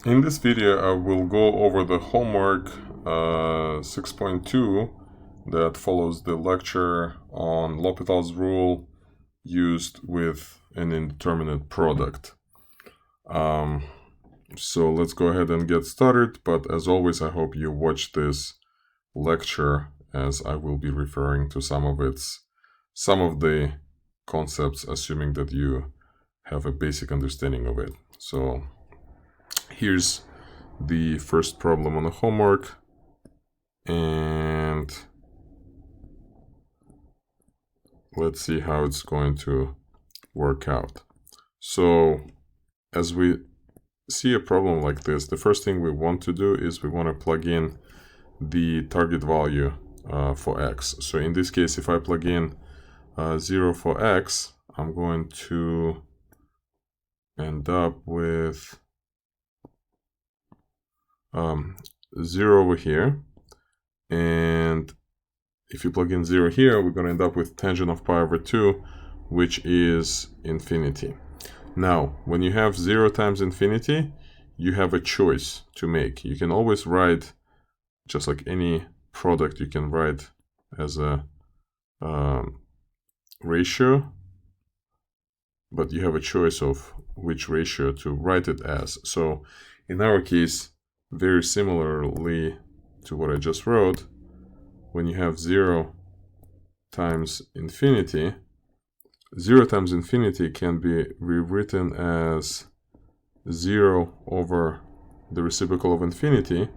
In this video, I will go over the homework 6.2 that follows the lecture on L'Hopital's rule used with an indeterminate product. So let's go ahead and get started, but as always, I hope you watch this lecture as I will be referring to some of the concepts, assuming that you have a basic understanding of it. So here's the first problem on the homework, and let's see how it's going to work out. So as we see a problem like this, the first thing we want to do is we want to plug in the target value for x. So in this case, if I plug in 0 for x, I'm going to end up with 0 over here, and if you plug in 0 here, we're going to end up with tangent of pi over 2, which is infinity. Now, when you have 0 times infinity, you have a choice to make. You can always write, just like any product, you can write as a ratio, but you have a choice of which ratio to write it as. So in our case, very similarly to what I just wrote, when you have 0 times infinity, 0 times infinity can be rewritten as 0 over the reciprocal of infinity,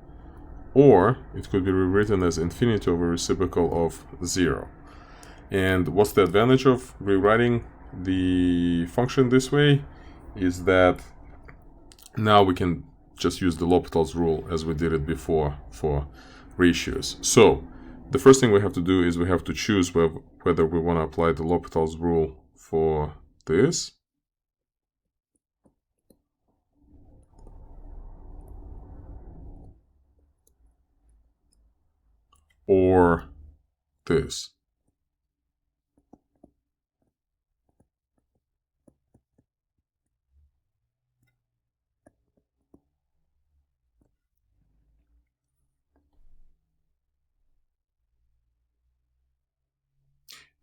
or it could be rewritten as infinity over reciprocal of 0. And what's the advantage of rewriting the function this way is that now we can just use the L'Hopital's rule as we did it before for ratios. So the first thing we have to do is we have to choose whether we want to apply the L'Hopital's rule for this or this.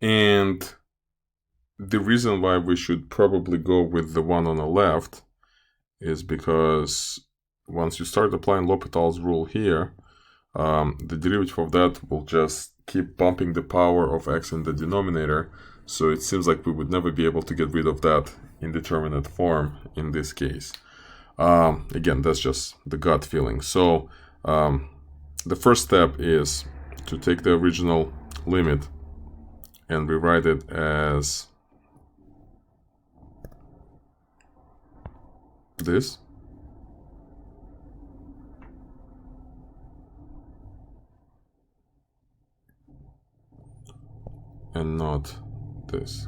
And the reason why we should probably go with the one on the left is because once you start applying L'Hopital's rule here, the derivative of that will just keep bumping the power of x in the denominator. So it seems like we would never be able to get rid of that indeterminate form in this case. Again, that's just the gut feeling. So the first step is to take the original limit and rewrite it as this. And not this.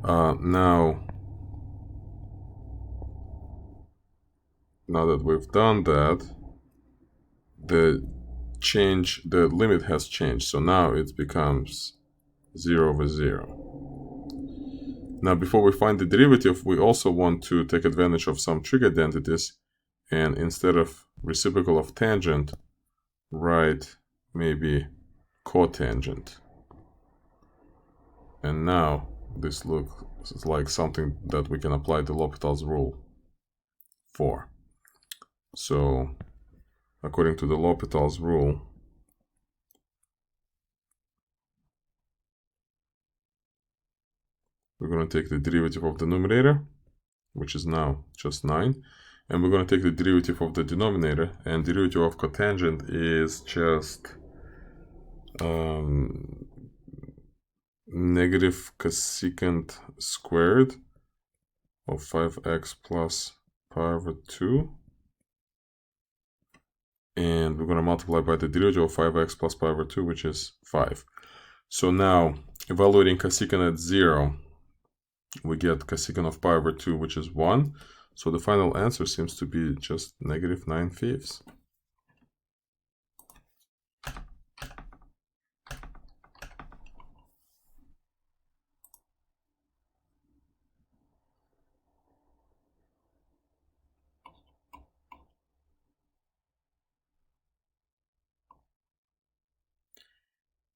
Now that we've done that, the limit has changed. So now it becomes 0 over 0. Now, before we find the derivative, we also want to take advantage of some trig identities, and instead of reciprocal of tangent, write maybe cotangent. And now this looks like something that we can apply the L'Hopital's rule for. So according to the L'Hopital's rule, we're going to take the derivative of the numerator, which is now just 9, and we're going to take the derivative of the denominator, and derivative of cotangent is just negative cosecant squared of 5x plus pi over 2, and we're going to multiply by the derivative of 5x plus pi over 2, which is 5. So now, evaluating cosecant at 0, we get cosecant of pi over 2, which is 1. So the final answer seems to be just negative 9/5.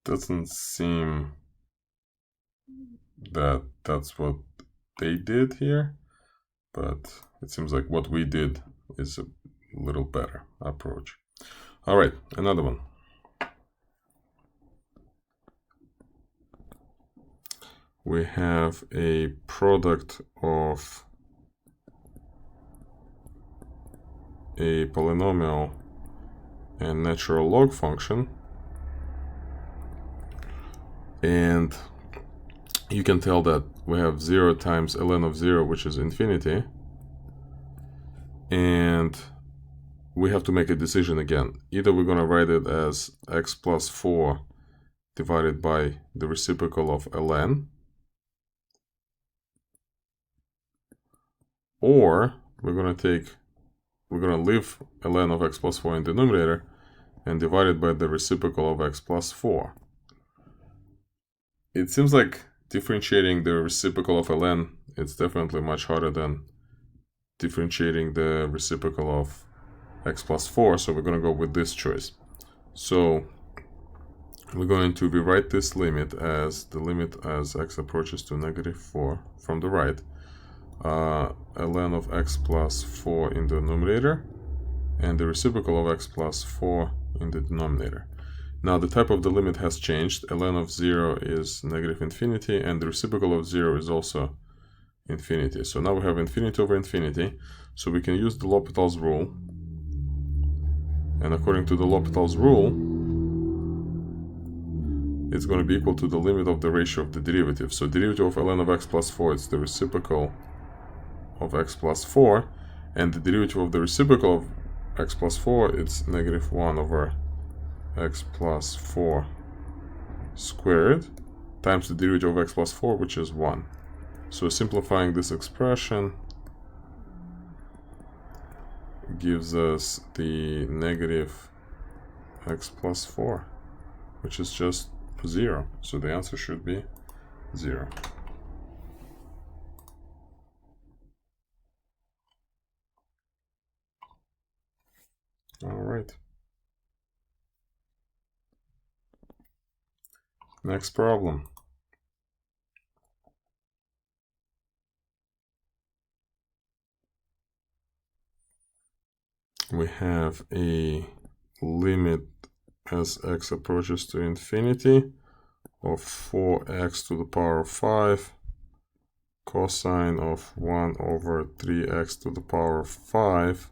doesn't seem that that's what they did here, but it seems like what we did is a little better approach. All right, another one. We have a product of a polynomial and natural log function, and you can tell that we have 0 times ln of 0, which is infinity, and we have to make a decision again. Either we're going to write it as x plus 4 divided by the reciprocal of ln, or we're going to leave ln of x plus 4 in the denominator and divide it by the reciprocal of x plus 4. It seems like differentiating the reciprocal of ln, it's definitely much harder than differentiating the reciprocal of x plus 4, so we're going to go with this choice. So we're going to rewrite this limit as the limit as x approaches to -4 from the right, ln of x plus 4 in the numerator and the reciprocal of x plus 4 in the denominator. Now the type of the limit has changed. Ln of 0 is -infinity, and the reciprocal of 0 is also infinity. So now we have infinity over infinity, so we can use the L'Hopital's rule. And according to the L'Hopital's rule, it's going to be equal to the limit of the ratio of the derivative. So derivative of ln of x plus 4 is the reciprocal of x plus 4, and the derivative of the reciprocal of x plus 4, it's -1 over x plus 4 squared times the derivative of x plus 4, which is 1. So simplifying this expression gives us the negative x plus 4, which is just 0. So the answer should be 0. All right. Next problem. We have a limit as x approaches to infinity of 4x to the power of 5 cosine of 1 over 3x to the power of 5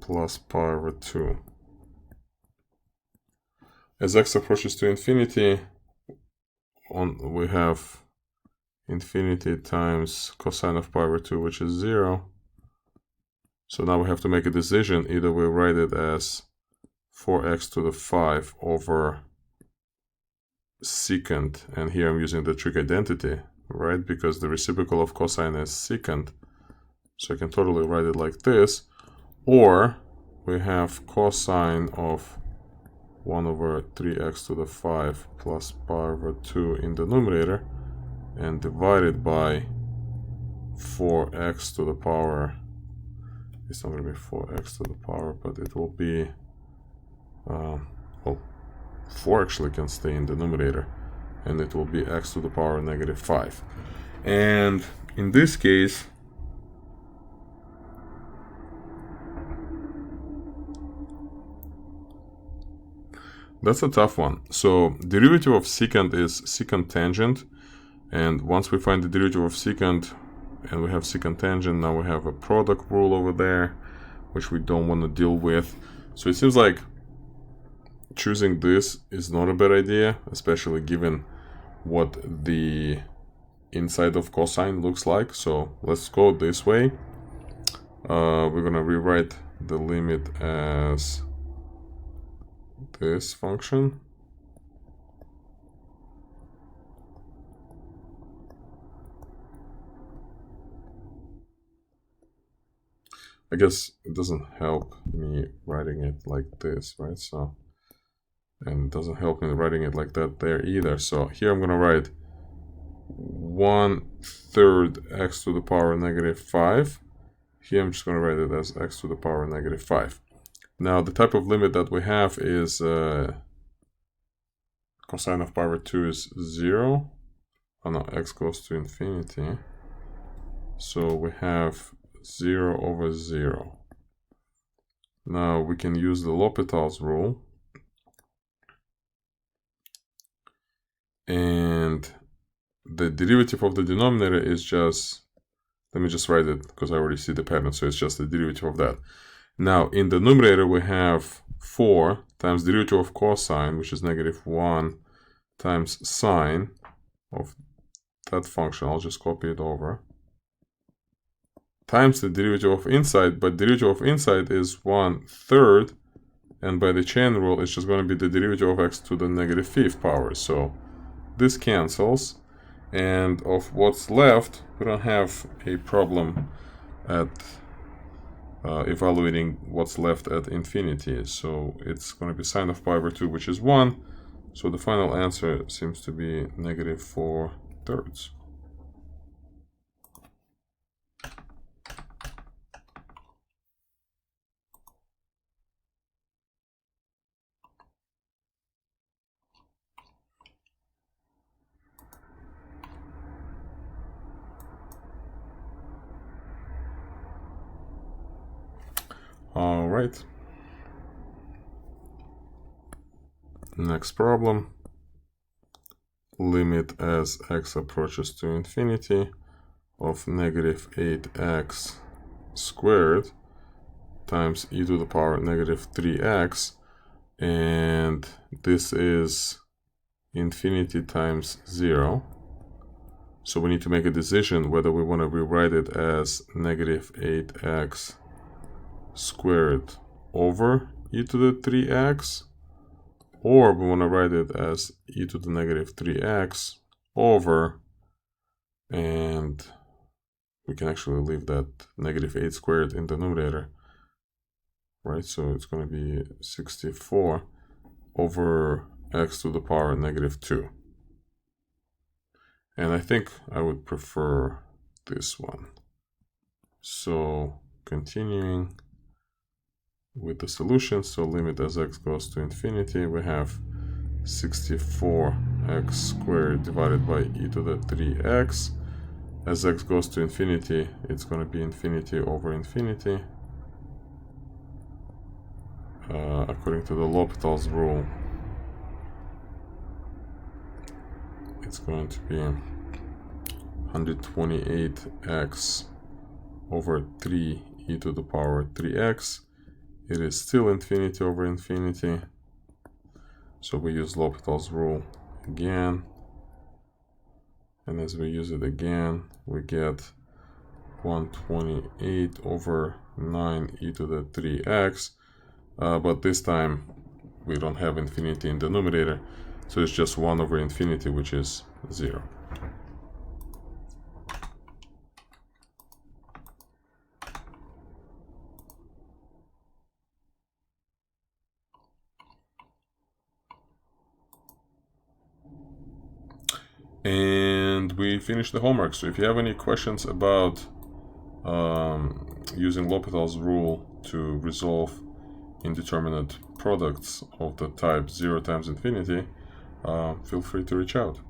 plus pi over 2. As x approaches to infinity, we have infinity times cosine of pi over 2, which is 0. So now we have to make a decision. Either we write it as 4x to the 5 over secant, and here I'm using the trig identity, right? Because the reciprocal of cosine is secant. So I can totally write it like this. Or we have cosine of 1 over 3x to the 5 plus pi over 2 in the numerator and divided by 4x to the power. It's not going to be 4x to the power, but it will be, well, 4 actually can stay in the numerator, and it will be x to the power -5. And in this case, that's a tough one. So derivative of secant is secant tangent, and once we find the derivative of secant and we have secant tangent, now we have a product rule over there, which we don't want to deal with. So it seems like choosing this is not a bad idea, especially given what the inside of cosine looks like. So let's go this way. We're gonna rewrite the limit as this function. I guess it doesn't help me writing it like this, right? So, and it doesn't help me writing it like that there either. So here I'm going to write 1/3 x to the power -5. Here I'm just going to write it as x to the power -5. Now the type of limit that we have is cosine of pi over 2 is 0. Oh no, x goes to infinity. So we have 0 over 0. Now we can use the L'Hopital's rule. And the derivative of the denominator is just, let me just write it because I already see the pattern. So it's just the derivative of that. Now in the numerator we have 4 times derivative of cosine, which is -1 times sine of that function. I'll just copy it over. Times the derivative of inside, but derivative of inside is 1/3. And by the chain rule, it's just going to be the derivative of x to the -5th power. So this cancels. And of what's left, we don't have a problem at evaluating what's left at infinity. So it's going to be sine of pi over 2, which is 1. So the final answer seems to be -4/3. All right. Next problem. Limit as x approaches to infinity of -8x squared times e to the power -3x. And this is infinity times 0. So we need to make a decision whether we want to rewrite it as -8x squared over e to the 3x, or we want to write it as e to the -3x over, and we can actually leave that -8 squared in the numerator, right? So it's going to be 64 over x to the power -2. And I think I would prefer this one. So continuing with the solution, so limit as x goes to infinity, we have 64x squared divided by e to the 3x. As x goes to infinity, it's going to be infinity over infinity. According to the L'Hopital's rule, it's going to be 128x over 3 e to the power 3x. It is still infinity over infinity. So we use L'Hopital's rule again. And as we use it again, we get 128 over 9 e to the 3x. But this time we don't have infinity in the numerator. So it's just 1 over infinity, which is 0. And we finished the homework. So if you have any questions about using L'Hopital's rule to resolve indeterminate products of the type 0 times infinity, feel free to reach out.